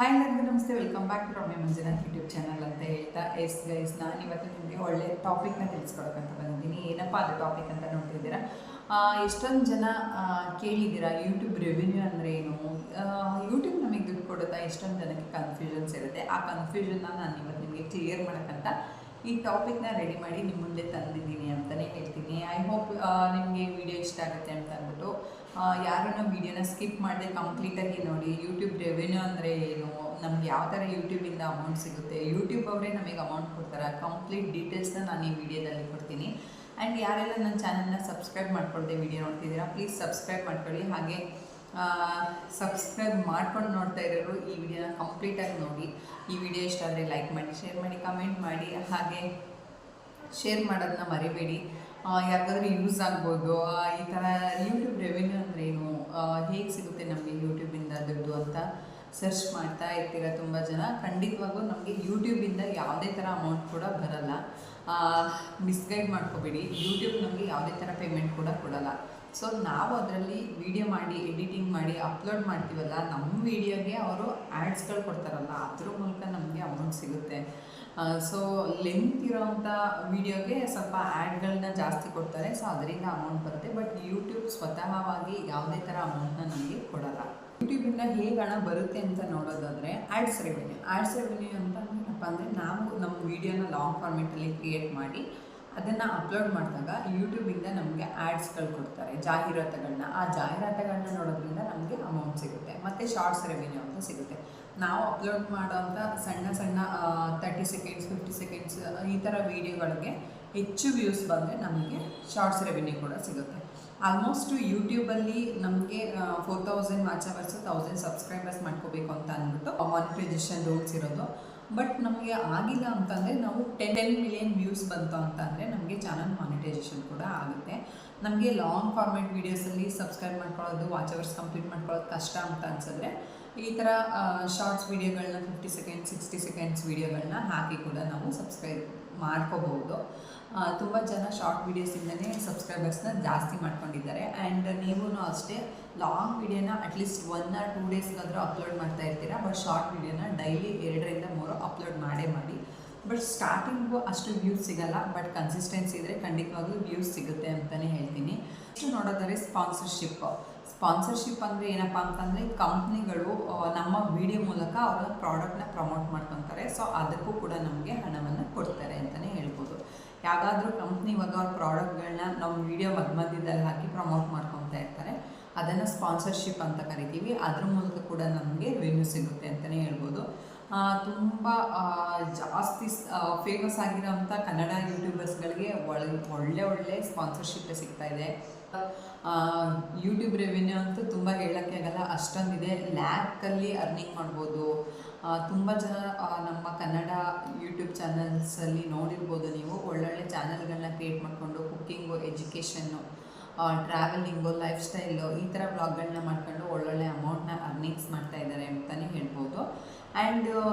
Hi ಎಲ್ಲರಿಗೂ ನಮಸ್ತೆ, welcome back to Ramya Manjunath YouTube channel ಅಂತ ಹೇಳ್ತಾ ಗೈಸ್ ನಾನು ಇವತ್ತು ನಿಮಗೆ ಒಳ್ಳೆ ಟಾಪಿಕ್ನ ತಿಳಿಸ್ಕೊಡೋಕ್ಕಂತ ಬಂದಿದ್ದೀನಿ. ಏನಪ್ಪ ಅದು ಟಾಪಿಕ್ ಅಂತ ನೋಡ್ತಿದ್ದೀರಾ. ಎಷ್ಟೊಂದು ಜನ ಕೇಳಿದ್ದೀರಾ ಯೂಟ್ಯೂಬ್ ರೆವಿನ್ಯೂ ಅಂದರೆ ಏನು, ಯೂಟ್ಯೂಬ್ ನಮಗೆ ದುಡ್ಡು ಕೊಡುತ್ತಾ, ಎಷ್ಟೊಂದು ಜನಕ್ಕೆ ಕನ್ಫ್ಯೂಷನ್ಸ್ ಇರುತ್ತೆ. ಆ ಕನ್ಫ್ಯೂಷನ್ನ ನಾನು ಇವತ್ತು ನಿಮಗೆ ಕ್ಲಿಯರ್ ಮಾಡೋಕ್ಕಂತ ಈ ಟಾಪಿಕ್ನ ರೆಡಿ ಮಾಡಿ ನಿಮ್ಮ ಮುಂದೆ ತಂದಿದ್ದೀನಿ ಅಂತಲೇ ಹೇಳ್ತೀನಿ. ಐ ಹೋಪ್ ನಿಮಗೆ ವಿಡಿಯೋ ಇಷ್ಟ ಆಗುತ್ತೆ ಅಂತ ಅಂದ್ಬಿಟ್ಟು ಯಾರನ್ನ ವೀಡಿಯೋನ ಸ್ಕಿಪ್ ಮಾಡದೆ ಕಂಪ್ಲೀಟಾಗಿ ನೋಡಿ. ಯೂಟ್ಯೂಬ್ ರೆವೆನ್ಯೂ ಅಂದರೆ ಏನು, ನಮ್ಗೆ ಯಾವ ಥರ ಯೂಟ್ಯೂಬಿಂದ ಅಮೌಂಟ್ ಸಿಗುತ್ತೆ, ಯೂಟ್ಯೂಬ್ ಅವರೇ ನಮಗೆ ಅಮೌಂಟ್ ಕೊಡ್ತಾರೆ, ಕಂಪ್ಲೀಟ್ ಡೀಟೇಲ್ಸ್ನ ನಾನು ಈ ವಿಡಿಯೋದಲ್ಲಿ ಕೊಡ್ತೀನಿ. ಆ್ಯಂಡ್ ಯಾರೆಲ್ಲ ನನ್ನ ಚಾನಲ್ನ ಸಬ್ಸ್ಕ್ರೈಬ್ ಮಾಡ್ಕೊಳ್ದೆ ವಿಡಿಯೋ ನೋಡ್ತಿದ್ದೀರಾ, ಪ್ಲೀಸ್ ಸಬ್ಸ್ಕ್ರೈಬ್ ಮಾಡ್ಕೊಳ್ಳಿ. ಹಾಗೆ ಸಬ್ಸ್ಕ್ರೈಬ್ ಮಾಡ್ಕೊಂಡು ನೋಡ್ತಾ ಇರೋರು ಈ ವಿಡಿಯೋನ ಕಂಪ್ಲೀಟಾಗಿ ನೋಡಿ. ಈ ವಿಡಿಯೋ ಇಷ್ಟ ಆದರೆ ಲೈಕ್ ಮಾಡಿ, ಶೇರ್ ಮಾಡಿ, ಕಮೆಂಟ್ ಮಾಡಿ. ಹಾಗೆ ಶೇರ್ ಮಾಡೋದನ್ನ ಮರಿಬೇಡಿ. ಯಾರಿಗಾದ್ರೂ ಯೂಸ್ ಆಗ್ಬೋದು. ಈ ಥರ ಯೂಟ್ಯೂಬ್ ರೆವೆನ್ಯೂ ಅಂದರೆ ಏನು, ಹೇಗೆ ಸಿಗುತ್ತೆ ನಮಗೆ ಯೂಟ್ಯೂಬಿಂದ ದುಡ್ಡು ಅಂತ ಸರ್ಚ್ ಮಾಡ್ತಾ ಇರ್ತೀರ ತುಂಬ ಜನ. ಖಂಡಿತವಾಗೂ ನಮಗೆ ಯೂಟ್ಯೂಬಿಂದ ಯಾವುದೇ ಥರ ಅಮೌಂಟ್ ಕೂಡ ಬರಲ್ಲ. ಮಿಸ್ಗೈಡ್ ಮಾಡ್ಕೋಬೇಡಿ. ಯೂಟ್ಯೂಬ್ ನಮಗೆ ಯಾವುದೇ ಥರ ಪೇಮೆಂಟ್ ಕೂಡ ಕೊಡಲ್ಲ. ಸೊ ನಾವು ಅದರಲ್ಲಿ ವಿಡಿಯೋ ಮಾಡಿ ಎಡಿಟಿಂಗ್ ಮಾಡಿ ಅಪ್ಲೋಡ್ ಮಾಡ್ತೀವಲ್ಲ, ನಮ್ಮ ವಿಡಿಯೋಗೆ ಅವರು ಆ್ಯಡ್ಸ್ಗಳು ಕೊಡ್ತಾರಲ್ಲ, ಅದ್ರ ಮೂಲಕ ನಮಗೆ ಅಮೌಂಟ್ ಸಿಗುತ್ತೆ. ಸೊ ಲೆಂತ್ ಇರೋವಂಥ ವೀಡಿಯೋಗೆ ಸ್ವಲ್ಪ ಆ್ಯಡ್ಗಳನ್ನ ಜಾಸ್ತಿ ಕೊಡ್ತಾರೆ. ಸೊ ಅದರಿಂದ ಅಮೌಂಟ್ ಬರುತ್ತೆ. ಬಟ್ ಯೂಟ್ಯೂಬ್ ಸ್ವತಃವಾಗಿ ಯಾವುದೇ ಥರ ಅಮೌಂಟ್ನ ನಮಗೆ ಕೊಡಲ್ಲ. ಯೂಟ್ಯೂಬಿಂದ ಹೇಗೆ ಹಣ ಬರುತ್ತೆ ಅಂತ ನೋಡೋದಾದರೆ ಆ್ಯಡ್ಸ್ ರೆವೆನ್ಯೂ ಅಂತ ಏನಪ್ಪ ಅಂದರೆ, ನಾವು ನಮ್ಮ ವೀಡಿಯೋನ ಲಾಂಗ್ ಫಾರ್ಮೆಟಲ್ಲಿ ಕ್ರಿಯೇಟ್ ಮಾಡಿ ಅದನ್ನು ಅಪ್ಲೋಡ್ ಮಾಡಿದಾಗ ಯೂಟ್ಯೂಬಿಂದ ನಮಗೆ ಆ್ಯಡ್ಸ್ಗಳು ಕೊಡ್ತಾರೆ, ಜಾಹೀರಾತುಗಳನ್ನ. ಆ ಜಾಹೀರಾತುಗಳನ್ನ ನೋಡೋದ್ರಿಂದ ನಮಗೆ ಅಮೌಂಟ್ ಸಿಗುತ್ತೆ. ಮತ್ತು ಶಾರ್ಟ್ಸ್ ರೆವೆನ್ಯೂ ಅಂತ ಸಿಗುತ್ತೆ. ನಾವು ಅಪ್ಲೋಡ್ ಮಾಡೋಂಥ ಸಣ್ಣ 30 ಸೆಕೆಂಡ್ಸ್ 50 ಸೆಕೆಂಡ್ಸ್ ಈ ಥರ ವೀಡಿಯೋಗಳಿಗೆ ಹೆಚ್ಚು ವ್ಯೂಸ್ ಬಂದರೆ ನಮಗೆ ಶಾರ್ಟ್ಸ್ ರೆವೆನ್ಯೂ ಕೂಡ ಸಿಗುತ್ತೆ. ಆಲ್ಮೋಸ್ಟ್ ಯೂಟ್ಯೂಬಲ್ಲಿ ನಮಗೆ 4000 ವಾಚ್ ಅವರ್ಸು 1000 ಸಬ್ಸ್ಕ್ರೈಬರ್ಸ್ ಮಾಡ್ಕೋಬೇಕು ಅಂತ ಅಂದ್ಬಿಟ್ಟು ಮಾನಿಟೈಸೇಷನ್ ರೂಲ್ಸ್ ಇರೋದು. ಬಟ್ ನಮಗೆ ಆಗಿಲ್ಲ ಅಂತಂದರೆ, ನಾವು 10 ಮಿಲಿಯನ್ ವ್ಯೂಸ್ ಬಂತು ಅಂತಂದರೆ ನಮಗೆ ಚಾನಲ್ ಮಾನಿಟೈಸೇಷನ್ ಕೂಡ ಆಗುತ್ತೆ. ನಮಗೆ ಲಾಂಗ್ ಫಾರ್ಮೆಟ್ ವೀಡಿಯೋಸಲ್ಲಿ ಸಬ್ಸ್ಕ್ರೈಬ್ ಮಾಡ್ಕೊಳ್ಳೋದು, ವಾಚ್ ಅವರ್ಸ್ ಕಂಪ್ಲೀಟ್ ಮಾಡ್ಕೊಳ್ಳೋದು ಕಷ್ಟ ಅಂತ ಅನ್ಸಿದ್ರೆ ಈ ಥರ ಶಾರ್ಟ್ಸ್ ವೀಡಿಯೋಗಳನ್ನ 50 ಸೆಕೆಂಡ್ಸ್ 60 ಸೆಕೆಂಡ್ಸ್ ವೀಡಿಯೋಗಳನ್ನ ಹಾಕಿ ಕೂಡ ನಾವು ಸಬ್ಸ್ಕ್ರೈಬ್ ಮಾಡ್ಕೋಬಹುದು. ತುಂಬ ಜನ ಶಾರ್ಟ್ ವೀಡಿಯೋಸಿಂದನೇ ಸಬ್ಸ್ಕ್ರೈಬರ್ಸ್ನ ಜಾಸ್ತಿ ಮಾಡ್ಕೊಂಡಿದ್ದಾರೆ. ಆ್ಯಂಡ್ ನೀವು ಅಷ್ಟೇ ಲಾಂಗ್ ವೀಡಿಯೋನ ಅಟ್ಲೀಸ್ಟ್ 1 or 2 ಡೇಸ್ಗಾದರೂ ಅಪ್ಲೋಡ್ ಮಾಡ್ತಾ ಇರ್ತೀರಾ. ಬಟ್ ಶಾರ್ಟ್ ವೀಡಿಯೋನ ಡೈಲಿ 2 ರಿಂದ 3 ಅಪ್ಲೋಡ್ ಮಾಡಿ. ಬಟ್ ಸ್ಟಾರ್ಟಿಂಗು ಅಷ್ಟು ವ್ಯೂಸ್ ಸಿಗಲ್ಲ. ಬಟ್ ಕನ್ಸಿಸ್ಟೆನ್ಸಿ ಇದ್ದರೆ ಖಂಡಿತವಾಗ್ಲೂ ವ್ಯೂಸ್ ಸಿಗುತ್ತೆ ಅಂತಲೇ ಹೇಳ್ತೀನಿ. ಇಷ್ಟು ನೋಡೋದಾದರೆ ಸ್ಪಾನ್ಸರ್ಶಿಪ್ ಅಂದರೆ ಏನಪ್ಪ ಅಂತಂದರೆ, ಕಂಪ್ನಿಗಳು ನಮ್ಮ ವಿಡಿಯೋ ಮೂಲಕ ಅವರ ಪ್ರಾಡಕ್ಟ್ನ ಪ್ರಮೋಟ್ ಮಾಡ್ಕೊತಾರೆ. ಸೊ ಅದಕ್ಕೂ ಕೂಡ ನಮಗೆ ಹಣವನ್ನು ಕೊಡ್ತಾರೆ ಅಂತಲೇ ಹೇಳ್ಬೋದು. ಯಾವುದಾದ್ರೂ ಕಂಪ್ನಿ ಇವಾಗ ಅವ್ರ ಪ್ರಾಡಕ್ಟ್ಗಳನ್ನ ನಮ್ಮ ವಿಡಿಯೋ ಮಧ್ಯದಲ್ಲಿ ಹಾಕಿ ಪ್ರಮೋಟ್ ಮಾಡ್ಕೊತಾ ಇರ್ತಾರೆ, ಅದನ್ನು ಸ್ಪಾನ್ಸರ್ಶಿಪ್ ಅಂತ ಕರಿತೀವಿ. ಅದ್ರ ಮೂಲಕ ಕೂಡ ನಮಗೆ ರೆವೆನ್ಯೂ ಸಿಗುತ್ತೆ ಅಂತಲೇ ಹೇಳ್ಬೋದು. ತುಂಬ ಜಾಸ್ತಿ ಫೇಮಸ್ ಆಗಿರೋಂಥ ಕನ್ನಡ ಯೂಟ್ಯೂಬರ್ಸ್ಗಳಿಗೆ ಒಳ್ಳೆ ಸ್ಪಾನ್ಸರ್ಶಿಪ್ ಸಿಗ್ತಾ ಇದೆ. ಯೂಟ್ಯೂಬ್ ರೆವೆನ್ಯೂ ಅಂತೂ ತುಂಬ ಹೇಳೋಕ್ಕೆ ಆಗಲ್ಲ, ಅಷ್ಟೊಂದಿದೆ. ಲ್ಯಾಕಲ್ಲಿ ಅರ್ನಿಂಗ್ ಮಾಡ್ಬೋದು. ತುಂಬ ಜನ ನಮ್ಮ ಕನ್ನಡ ಯೂಟ್ಯೂಬ್ ಚಾನಲ್ಸಲ್ಲಿ ನೋಡಿರ್ಬೋದು ನೀವು. ಒಳ್ಳೊಳ್ಳೆ ಚಾನಲ್ಗಳನ್ನ ಕ್ರಿಯೇಟ್ ಮಾಡಿಕೊಂಡು cooking, education, travelling, life style ಈ ಥರ ವ್ಲಾಗ್ಗಳನ್ನ ಮಾಡ್ಕೊಂಡು ಒಳ್ಳೊಳ್ಳೆ ಅಮೌಂಟ್ನ ಅರ್ನಿಂಗ್ಸ್ ಮಾಡ್ತಾ ಇದ್ದಾರೆ ಅಂತಲೇ ಹೇಳ್ಬೋದು. ಆ್ಯಂಡ್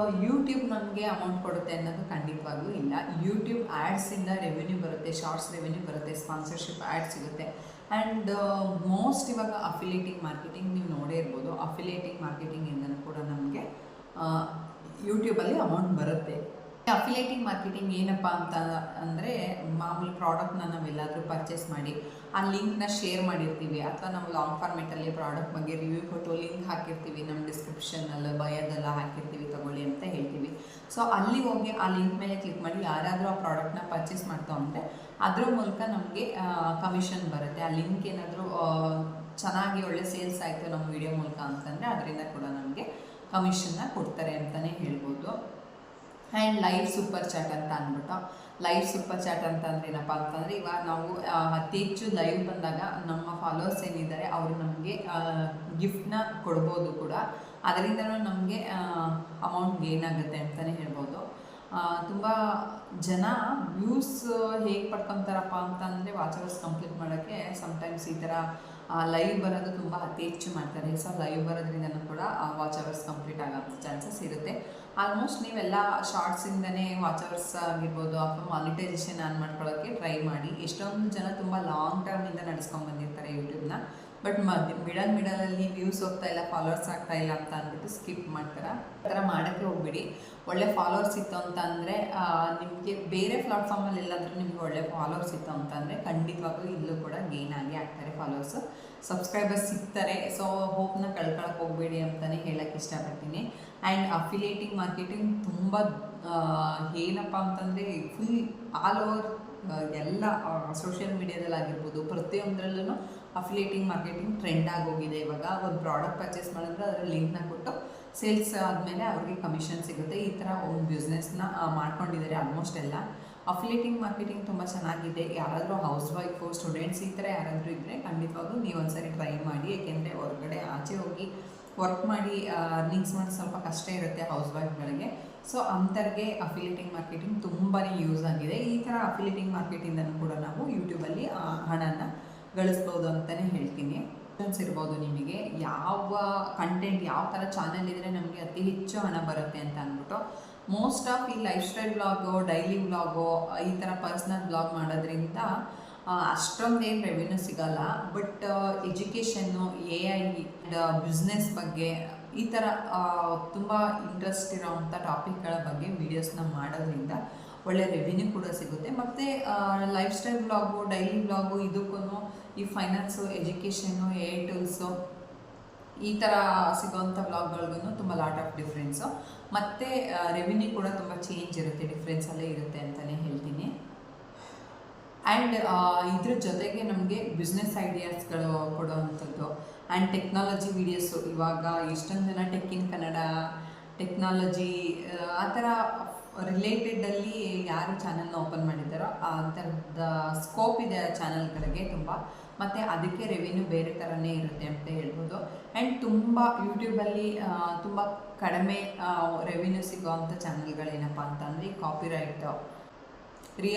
ಯೂಟ್ಯೂಬ್ ನಮಗೆ ಅಮೌಂಟ್ ಕೊಡುತ್ತೆ ಅನ್ನೋದು ಖಂಡಿತವಾಗ್ಲೂ ಇಲ್ಲ. ಯೂಟ್ಯೂಬ್ ಆ್ಯಡ್ಸಿಂದ ರೆವೆನ್ಯೂ ಬರುತ್ತೆ, ಶಾರ್ಟ್ಸ್ ರೆವೆನ್ಯೂ ಬರುತ್ತೆ, ಸ್ಪಾನ್ಸರ್ಶಿಪ್ ಆ್ಯಡ್ ಸಿಗುತ್ತೆ. ಆ್ಯಂಡ್ ಮೋಸ್ಟ್ ಇವಾಗ ಅಫಿಲಿಯೇಟಿಂಗ್ ಮಾರ್ಕೆಟಿಂಗ್ ನೀವು ನೋಡೇ ಇರ್ಬೋದು. ಅಫಿಲಿಯೇಟಿಂಗ್ ಮಾರ್ಕೆಟಿಂಗಿಂದನೂ ಕೂಡ ನಮಗೆ ಯೂಟ್ಯೂಬಲ್ಲಿ ಅಮೌಂಟ್ ಬರುತ್ತೆ. ಅಫಿಲಿಯೇಟಿಂಗ್ ಮಾರ್ಕೆಟಿಂಗ್ ಏನಪ್ಪ ಅಂತ ಅಂದರೆ, ಮಾಮೂಲಿ ಪ್ರಾಡಕ್ಟ್ನ ನಾವೆಲ್ಲಾದರೂ ಪರ್ಚೇಸ್ ಮಾಡಿ ಆ ಲಿಂಕ್ನ ಶೇರ್ ಮಾಡಿರ್ತೀವಿ, ಅಥವಾ ನಾವು ಲಾಂಗ್ ಫಾರ್ಮೆಟಲ್ಲಿ ಪ್ರಾಡಕ್ಟ್ ಬಗ್ಗೆ ರಿವ್ಯೂ ಕೊಟ್ಟು ಲಿಂಕ್ ಹಾಕಿರ್ತೀವಿ, ನಮ್ಮ ಡಿಸ್ಕ್ರಿಪ್ಷನಲ್ಲಿ ಬಯೋದೆಲ್ಲ ಹಾಕಿರ್ತೀವಿ, ತಗೊಳ್ಳಿ ಅಂತ ಹೇಳ್ತೀವಿ. ಸೊ ಅಲ್ಲಿ ಹೋಗಿ ಆ ಲಿಂಕ್ ಮೇಲೆ ಕ್ಲಿಕ್ ಮಾಡಿ ಯಾರಾದರೂ ಆ ಪ್ರಾಡಕ್ಟ್ನ ಪರ್ಚೇಸ್ ಮಾಡ್ತಾ ಅಂದರೆ ಅದ್ರ ಮೂಲಕ ನಮಗೆ ಕಮಿಷನ್ ಬರುತ್ತೆ. ಆ ಲಿಂಕ್ ಏನಾದರೂ ಚೆನ್ನಾಗಿ ಒಳ್ಳೆ ಸೇಲ್ಸ್ ಆಯಿತು ನಮ್ಮ ವಿಡಿಯೋ ಮೂಲಕ ಅಂತಂದರೆ ಅದರಿಂದ ಕೂಡ ನಮಗೆ ಕಮಿಷನ್ನ ಕೊಡ್ತಾರೆ ಅಂತಲೇ ಹೇಳ್ಬೋದು. ಆ್ಯಂಡ್ ಲೈವ್ ಸೂಪರ್ ಚಾಟ್ ಅಂತ ಅಂದ್ಬಿಟ್ಟು, ಲೈವ್ ಸೂಪರ್ ಚಾಟ್ ಅಂತಂದರೆ ಏನಪ್ಪ ಅಂತಂದರೆ, ಇವಾಗ ನಾವು ಅತಿ ಹೆಚ್ಚು ಲೈವ್ ಬಂದಾಗ ನಮ್ಮ ಫಾಲೋವರ್ಸ್ ಏನಿದ್ದಾರೆ ಅವರು ನಮಗೆ ಗಿಫ್ಟ್ನ ಕೊಡ್ಬೋದು ಕೂಡ. ಅದರಿಂದನೂ ನಮಗೆ ಅಮೌಂಟ್ ಗೇನ್ ಆಗುತ್ತೆ ಅಂತಲೇ ಹೇಳ್ಬೋದು. ತುಂಬ ಜನ ವ್ಯೂಸ್ ಹೇಗೆ ಪಡ್ಕೊತಾರಪ್ಪ ಅಂತಂದರೆ, ವಾಚ್ ಅವರ್ಸ್ ಕಂಪ್ಲೀಟ್ ಮಾಡೋಕ್ಕೆ ಸಮ್ಟೈಮ್ಸ್ ಈ ಥರ ಲೈವ್ ಬರೋದು ತುಂಬ ಅತಿ ಹೆಚ್ಚು ಮಾಡ್ತಾರೆ. ಸೊ ಲೈವ್ ಬರೋದ್ರಿಂದನೂ ಕೂಡ ವಾಚ್ ಅವರ್ಸ್ ಕಂಪ್ಲೀಟ್ ಆಗೋಂಥ ಚಾನ್ಸಸ್ ಇರುತ್ತೆ. ಆಲ್ಮೋಸ್ಟ್ ನೀವೆಲ್ಲ ಶಾರ್ಟ್ಸಿಂದನೇ ವಾಚ್ ಅವರ್ಸ್ ಆಗಿರ್ಬೋದು ಅಥವಾ ಮಾನಿಟೈಸೇಷನ್ ಆನ್ ಮಾಡ್ಕೊಳ್ಳೋಕ್ಕೆ ಟ್ರೈ ಮಾಡಿ. ಎಷ್ಟೊಂದು ಜನ ತುಂಬ ಲಾಂಗ್ ಟರ್ಮಿಂದ ನಡೆಸ್ಕೊಂಡು ಬಂದಿರ್ತಾರೆ ಯೂಟ್ಯೂಬ್ನ. ಬಟ್ ಮಿಡಲಲ್ಲಿ ವ್ಯೂಸ್ ಹೋಗ್ತಾ ಇಲ್ಲ, ಫಾಲೋವರ್ಸ್ ಆಗ್ತಾ ಇಲ್ಲ ಅಂತ ಅಂದ್ಬಿಟ್ಟು ಸ್ಕಿಪ್ ಮಾಡ್ತಾರೆ. ಆ ಥರ ಮಾಡೋಕ್ಕೆ ಹೋಗ್ಬಿಡಿ. ಒಳ್ಳೆ ಫಾಲೋವರ್ಸ್ ಇತ್ತು ಅಂತ ಅಂದರೆ ನಿಮಗೆ ಬೇರೆ ಪ್ಲಾಟ್ಫಾರ್ಮಲ್ಲಿ ಎಲ್ಲಾದರೂ ನಿಮಗೆ ಒಳ್ಳೆ ಫಾಲೋವರ್ಸ್ ಇತ್ತು ಅಂತಂದರೆ ಖಂಡಿತವಾಗ್ಲೂ ಇಲ್ಲೂ ಕೂಡ ಗೇನ್ ಆಗಿ ಆಗ್ತಾರೆ ಫಾಲೋವರ್ಸು, ಸಬ್ಸ್ಕ್ರೈಬರ್ಸ್ ಸಿಗ್ತಾರೆ. ಸೊ ಹೋಪ್ನ ಕಳ್ಕೊಳಕ್ಕೆ ಹೋಗಬೇಡಿ ಅಂತಲೇ ಹೇಳೋಕ್ಕೆ ಇಷ್ಟಪಡ್ತೀನಿ. ಆ್ಯಂಡ್ ಅಫಿಲಿಯೇಟಿಂಗ್ ಮಾರ್ಕೆಟಿಂಗ್ ತುಂಬ ಏನಪ್ಪ ಅಂತಂದರೆ ಫುಲ್ ಆಲ್ ಓವರ್ ಎಲ್ಲ ಸೋಷಿಯಲ್ ಮೀಡಿಯಾದಲ್ಲಿ ಆಗಿರ್ಬೋದು, ಪ್ರತಿಯೊಂದರಲ್ಲೂ ಅಫಿಲಿಯೇಟಿಂಗ್ ಮಾರ್ಕೆಟಿಂಗ್ ಟ್ರೆಂಡ್ ಆಗೋಗಿದೆ. ಇವಾಗ ಒಂದು ಪ್ರಾಡಕ್ಟ್ ಪರ್ಚೇಸ್ ಮಾಡಿದ್ರೆ ಅದರ ಲಿಂಕ್ನ ಕೊಟ್ಟು ಸೇಲ್ಸ್ ಆದಮೇಲೆ ಅವ್ರಿಗೆ ಕಮಿಷನ್ ಸಿಗುತ್ತೆ. ಈ ಥರ ಒಂದು ಬಿಸ್ನೆಸ್ನ ಮಾಡ್ಕೊಂಡಿದ್ದಾರೆ ಆಲ್ಮೋಸ್ಟ್ ಎಲ್ಲ. ಅಫಿಲಿಯೇಟಿಂಗ್ ಮಾರ್ಕೆಟಿಂಗ್ ತುಂಬ ಚೆನ್ನಾಗಿದೆ. ಯಾರಾದರೂ ಹೌಸ್ ವೈಫು, ಸ್ಟೂಡೆಂಟ್ಸ್ ಈ ಥರ ಯಾರಾದರೂ ಇದ್ದರೆ ಖಂಡಿತವಾಗ್ಲೂ ನೀವು ಒಂದ್ಸರಿ ಟ್ರೈ ಮಾಡಿ. ಏಕೆಂದರೆ ಹೊರಗಡೆ ಆಚೆ ಹೋಗಿ ವರ್ಕ್ ಮಾಡಿ ಅರ್ನಿಂಗ್ಸ್ ಮಾಡಿ ಸ್ವಲ್ಪ ಕಷ್ಟ ಇರುತ್ತೆ ಹೌಸ್ ವೈಫ್ಗಳಿಗೆ. ಸೊ ಅಂಥವ್ರಿಗೆ ಅಫಿಲಿಯೇಟಿಂಗ್ ಮಾರ್ಕೆಟಿಂಗ್ ತುಂಬಾ ಯೂಸ್ ಆಗಿದೆ. ಈ ಥರ ಅಫಿಲಿಯೇಟಿಂಗ್ ಮಾರ್ಕೆಟಿಂದನೂ ಕೂಡ ನಾವು ಯೂಟ್ಯೂಬಲ್ಲಿ ಹಣನ ಗಳಿಸ್ಬೋದು ಅಂತಲೇ ಹೇಳ್ತೀನಿ. ಇರ್ಬೋದು ನಿಮಗೆ ಯಾವ ಕಂಟೆಂಟ್, ಯಾವ ಥರ ಚಾನೆಲ್ ಇದ್ದರೆ ನಮಗೆ ಅತಿ ಹೆಚ್ಚು ಹಣ ಬರುತ್ತೆ ಅಂತ ಅಂದ್ಬಿಟ್ಟು ಮೋಸ್ಟ್ ಆಫ್ ಈ life style vlog, daily vlog, ಈ ಥರ ಪರ್ಸ್ನಲ್ ವ್ಲಾಗ್ ಮಾಡೋದ್ರಿಂದ ಅಷ್ಟೊಂದೇನು ರೆವಿನ್ಯೂ ಸಿಗಲ್ಲ. ಬಟ್ ಎಜುಕೇಷನ್ನು, AI, ಬಿಸ್ನೆಸ್ ಬಗ್ಗೆ ಈ ಥರ ತುಂಬ ಇಂಟ್ರೆಸ್ಟ್ ಇರೋವಂಥ ಟಾಪಿಕ್ಗಳ ಬಗ್ಗೆ ವೀಡಿಯೋಸ್ನ ಮಾಡೋದ್ರಿಂದ ಒಳ್ಳೆ ರೆವಿನ್ಯೂ ಕೂಡ ಸಿಗುತ್ತೆ. ಮತ್ತು life style vlog, daily vlog ಇದಕ್ಕೂ ಈ ಫೈನಾನ್ಸು, ಎಜುಕೇಷನ್ನು, AI ಟೂಲ್ಸು ಈ ಥರ ಸಿಗೋವಂಥ ವ್ಲಾಗ್ಗಳಿಗೂ ತುಂಬ ಲಾಟ್ ಆಫ್ ಡಿಫ್ರೆನ್ಸು. ಮತ್ತು ರೆವಿನ್ಯೂ ಕೂಡ ತುಂಬ ಚೇಂಜ್ ಇರುತ್ತೆ, ಡಿಫ್ರೆನ್ಸಲ್ಲೇ ಇರುತ್ತೆ ಅಂತಲೇ ಹೇಳ್ತೀನಿ. ಆ್ಯಂಡ್ ಇದ್ರ ಜೊತೆಗೆ ನಮಗೆ ಬಿಸ್ನೆಸ್ ಐಡಿಯಾಸ್ಗಳು ಕೊಡುವಂಥದ್ದು ಆ್ಯಂಡ್ ಟೆಕ್ನಾಲಜಿ ವೀಡಿಯೋಸು. ಇವಾಗ ಎಷ್ಟೊಂದು ಜನ ಟೆಕ್ ಇನ್ ಕನ್ನಡ, ಟೆಕ್ನಾಲಜಿ ಆ ಥರ ರಿಲೇಟೆಡಲ್ಲಿ ಯಾರು ಚಾನಲ್ನ ಓಪನ್ ಮಾಡಿದ್ದಾರೋ ಆ ಥರದ ಸ್ಕೋಪ್ ಇದೆ ಆ ಚಾನಲ್ಗಳಿಗೆ ತುಂಬ. ಮತ್ತು ಅದಕ್ಕೆ ರೆವಿನ್ಯೂ ಬೇರೆ ಥರನೇ ಇರುತ್ತೆ ಅಂತ ಹೇಳ್ಬೋದು. ಆ್ಯಂಡ್ ತುಂಬ ಯೂಟ್ಯೂಬಲ್ಲಿ ತುಂಬ ಕಡಿಮೆ ರೆವಿನ್ಯೂ ಸಿಗೋವಂಥ ಚಾನಲ್ಗಳೇನಪ್ಪ ಅಂತಂದರೆ ಕಾಪಿರೈಟು,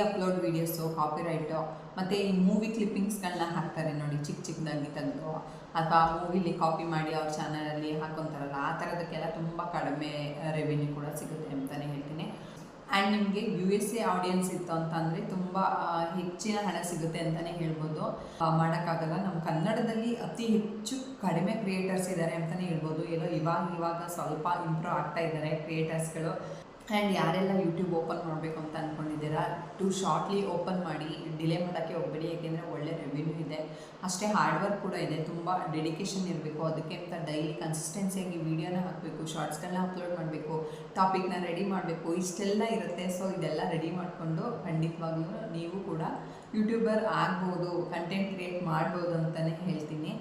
ಅಪ್ಲೋಡ್ ವೀಡಿಯೋಸು, ಕಾಪಿರೈಟು, ಮತ್ತು ಈ ಮೂವಿ ಕ್ಲಿಪ್ಪಿಂಗ್ಸ್ಗಳನ್ನ ಹಾಕ್ತಾರೆ ನೋಡಿ, ಚಿಕ್ಕದಾಗಿ ತೆಗೆದು ಅಥವಾ ಮೂವಿಲಿ ಕಾಪಿ ಮಾಡಿ ಅವ್ರ ಚಾನಲಲ್ಲಿ ಹಾಕೊತಾರಲ್ಲ, ಆ ಥರದಕ್ಕೆಲ್ಲ ತುಂಬ ಕಡಿಮೆ ರೆವಿನ್ಯೂ ಕೂಡ ಸಿಗುತ್ತೆ ಅಂತಲೇ ಹೇಳ್ತೀನಿ. ಆ್ಯಂಡ್ ನಿಮಗೆ USA ಆಡಿಯನ್ಸ್ ಇತ್ತು ಅಂತಂದರೆ ತುಂಬ ಹೆಚ್ಚಿನ ಹಣ ಸಿಗುತ್ತೆ ಅಂತಲೇ ಹೇಳ್ಬೋದು. ಮಾಡೋಕ್ಕಾಗಲ್ಲ, ನಮ್ಮ ಕನ್ನಡದಲ್ಲಿ ಅತಿ ಹೆಚ್ಚು ಕಡಿಮೆ ಕ್ರಿಯೇಟರ್ಸ್ ಇದ್ದಾರೆ ಅಂತಲೇ ಹೇಳ್ಬೋದು. ಎಲ್ಲೋ ಇವಾಗ ಸ್ವಲ್ಪ ಇಂಪ್ರೂವ್ ಆಗ್ತಾ ಇದ್ದಾರೆ ಕ್ರಿಯೇಟರ್ಸ್ಗಳು. ಆ್ಯಂಡ್ ಯಾರೆಲ್ಲ ಯೂಟ್ಯೂಬ್ ಓಪನ್ ಮಾಡಬೇಕು ಅಂತ ಅಂದ್ಕೊಂಡಿದ್ದೀರಾ, ಶಾರ್ಟ್ಲಿ ಓಪನ್ ಮಾಡಿ, ಡಿಲೇ ಮಾಡೋಕ್ಕೆ ಹೋಗಬೇಡಿ. ಏಕೆಂದರೆ ಒಳ್ಳೆ ರೆವಿನ್ಯೂ ಇದೆ, ಅಷ್ಟೇ ಹಾರ್ಡ್ ವರ್ಕ್ ಕೂಡ ಇದೆ, ತುಂಬ ಡೆಡಿಕೇಶನ್ ಇರಬೇಕು. ಅದಕ್ಕೆ ಅಂತ ಡೈಲಿ ಕನ್ಸಿಸ್ಟೆನ್ಸಿಯಾಗಿ ವೀಡಿಯೋನ ಹಾಕಬೇಕು, ಶಾರ್ಟ್ಸ್ಗಳನ್ನ ಅಪ್ಲೋಡ್ ಮಾಡಬೇಕು, ಟಾಪಿಕ್ನ ರೆಡಿ ಮಾಡಬೇಕು, ಇಷ್ಟೆಲ್ಲ ಇರುತ್ತೆ. ಸೊ ಇದೆಲ್ಲ ರೆಡಿ ಮಾಡಿಕೊಂಡು ಖಂಡಿತವಾಗ್ಲೂ ನೀವು ಕೂಡ ಯೂಟ್ಯೂಬರ್ ಆಗ್ಬೋದು, ಕಂಟೆಂಟ್ ಕ್ರಿಯೇಟ್ ಮಾಡ್ಬೋದು ಅಂತಲೇ ಹೇಳ್ತೀನಿ.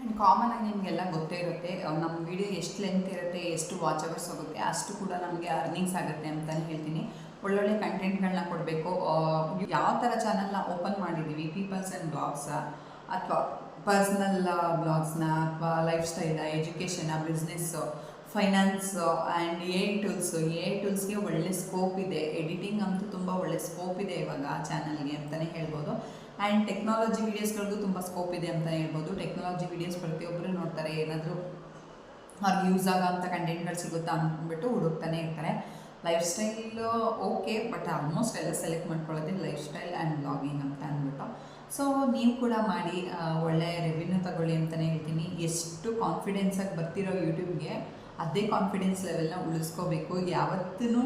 ಆ್ಯಂಡ್ ಕಾಮನಾಗಿ ನಿಮಗೆಲ್ಲ ಗೊತ್ತೇ ಇರುತ್ತೆ, ನಮ್ಮ ವೀಡಿಯೋ ಎಷ್ಟು ಲೆಂತ್ ಇರುತ್ತೆ, ಎಷ್ಟು ವಾಚ್ ಅವರ್ಸ್ ಹೋಗುತ್ತೆ, ಅಷ್ಟು ಕೂಡ ನಮಗೆ ಅರ್ನಿಂಗ್ಸ್ ಆಗುತ್ತೆ ಅಂತಲೇ ಹೇಳ್ತೀನಿ. ಒಳ್ಳೊಳ್ಳೆ ಕಂಟೆಂಟ್ಗಳನ್ನ ಕೊಡಬೇಕು. ಯಾವ ಥರ ಚಾನಲ್ನ ಓಪನ್ ಮಾಡಿದ್ದೀವಿ, ಪೀಪಲ್ಸ್ ಆ್ಯಂಡ್ ಬ್ಲಾಗ್ಸ ಅಥವಾ ಪರ್ಸ್ನಲ್ ಬ್ಲಾಗ್ಸ್ನ ಅಥವಾ lifestyle, education, business, finance and AI ಟೂಲ್ಸ್ಗೆ ಒಳ್ಳೆ ಸ್ಕೋಪ್ ಇದೆ. ಎಡಿಟಿಂಗ್ ಅಂತೂ ತುಂಬ ಒಳ್ಳೆ ಸ್ಕೋಪ್ ಇದೆ ಇವಾಗ ಆ ಚಾನಲ್ಗೆ ಅಂತಲೇ ಹೇಳ್ಬೋದು. ಆ್ಯಂಡ್ ಟೆಕ್ನಾಲಜಿ ವೀಡಿಯೋಸ್ಗಳಿಗೂ ತುಂಬ ಸ್ಕೋಪ್ ಇದೆ ಅಂತಲೇ ಹೇಳ್ಬೋದು. ಟೆಕ್ನಾಲಜಿ ವೀಡಿಯೋಸ್ ಪ್ರತಿಯೊಬ್ಬರು ನೋಡ್ತಾರೆ, ಏನಾದರೂ ಅವ್ರಿಗೆ ಯೂಸ್ ಆಗೋಂಥ ಕಂಟೆಂಟ್ಗಳು ಸಿಗುತ್ತಾ ಅಂದ್ಬಿಟ್ಟು ಹುಡುಕ್ತಾನೆ ಇರ್ತಾರೆ. Lifestyle okay, but almost ಎಲ್ಲ ಸೆಲೆಕ್ಟ್ ಮಾಡ್ಕೊಳ್ಳೋದೇ ಲೈಫ್ ಸ್ಟೈಲ್ ಆ್ಯಂಡ್ ಬ್ಲಾಗಿಂಗ್ ಅಂತ ಅಂದ್ಬಿಟ್ಟು. ಸೊ ನೀವು ಕೂಡ ಮಾಡಿ ಒಳ್ಳೆಯ ರೆವಿನ್ಯೂ ತಗೊಳ್ಳಿ ಅಂತಲೇ ಹೇಳ್ತೀನಿ. ಎಷ್ಟು ಕಾನ್ಫಿಡೆನ್ಸಾಗಿ ಬರ್ತಿರೋ ಯೂಟ್ಯೂಬ್ಗೆ ಅದೇ ಕಾನ್ಫಿಡೆನ್ಸ್ ಲೆವೆಲ್ನ ಉಳಿಸ್ಕೋಬೇಕು. ಯಾವತ್ತೂ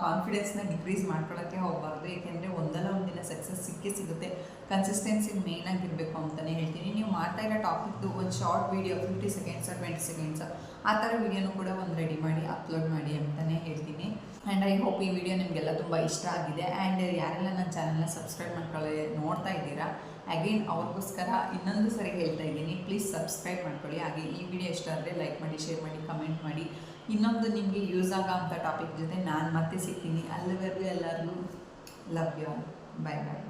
ಕಾನ್ಫಿಡೆನ್ಸ್ನ ಡಿಕ್ರೀಸ್ ಮಾಡ್ಕೊಳ್ಳೋಕ್ಕೆ ಹೋಗಬಾರ್ದು. ಏಕೆಂದರೆ ಒಂದಲ್ಲ ಒಂದಿನ ಸಕ್ಸಸ್ ಸಿಗುತ್ತೆ. ಕನ್ಸಿಸ್ಟೆನ್ಸಿ ಮೇಯ್ನಾಗಿರಬೇಕು ಅಂತಲೇ ಹೇಳ್ತೀನಿ. ನೀವು ಮಾಡ್ತಾ ಇರೋ ಟಾಪಿಕ್ದು ಒಂದು ಶಾರ್ಟ್ ವೀಡಿಯೋ 50 ಸೆಕೆಂಡ್ಸ್ 20 ಸೆಕೆಂಡ್ಸ್ ಆ ಥರ ವೀಡಿಯೋನೂ ಕೂಡ ಒಂದು ರೆಡಿ ಮಾಡಿ ಅಪ್ಲೋಡ್ ಮಾಡಿ ಅಂತಲೇ ಹೇಳ್ತೀನಿ. ಆ್ಯಂಡ್ ಐ ಹೋಪ್ ಈ ವಿಡಿಯೋ ನಿಮಗೆಲ್ಲ ತುಂಬ ಇಷ್ಟ ಆಗಿದೆ. ಆ್ಯಂಡ್ ಯಾರೆಲ್ಲ ನನ್ನ ಚಾನಲ್ನ ಸಬ್ಸ್ಕ್ರೈಬ್ ಮಾಡ್ಕೊಳ್ಳಿ ನೋಡ್ತಾ ಇದ್ದೀರಾ, ಅಗೇನ್ ಅವ್ರಿಗೋಸ್ಕರ ಇನ್ನೊಂದು ಸರಿ ಹೇಳ್ತಾ ಇದ್ದೀನಿ, ಪ್ಲೀಸ್ ಸಬ್ಸ್ಕ್ರೈಬ್ ಮಾಡ್ಕೊಳ್ಳಿ. ಹಾಗೆ ಈ ವಿಡಿಯೋ ಇಷ್ಟ ಆದರೆ ಲೈಕ್ ಮಾಡಿ, ಶೇರ್ ಮಾಡಿ, ಕಮೆಂಟ್ ಮಾಡಿ. ಇನ್ನೊಂದು ನಿಮಗೆ ಯೂಸ್ ಆಗೋಂಥ ಟಾಪಿಕ್ ಜೊತೆ ನಾನು ಮತ್ತೆ ಸಿಗ್ತೀನಿ. ಅಲ್ಲಿವರೆಗೂ ಎಲ್ಲರಿಗೂ love you all. Bye bye.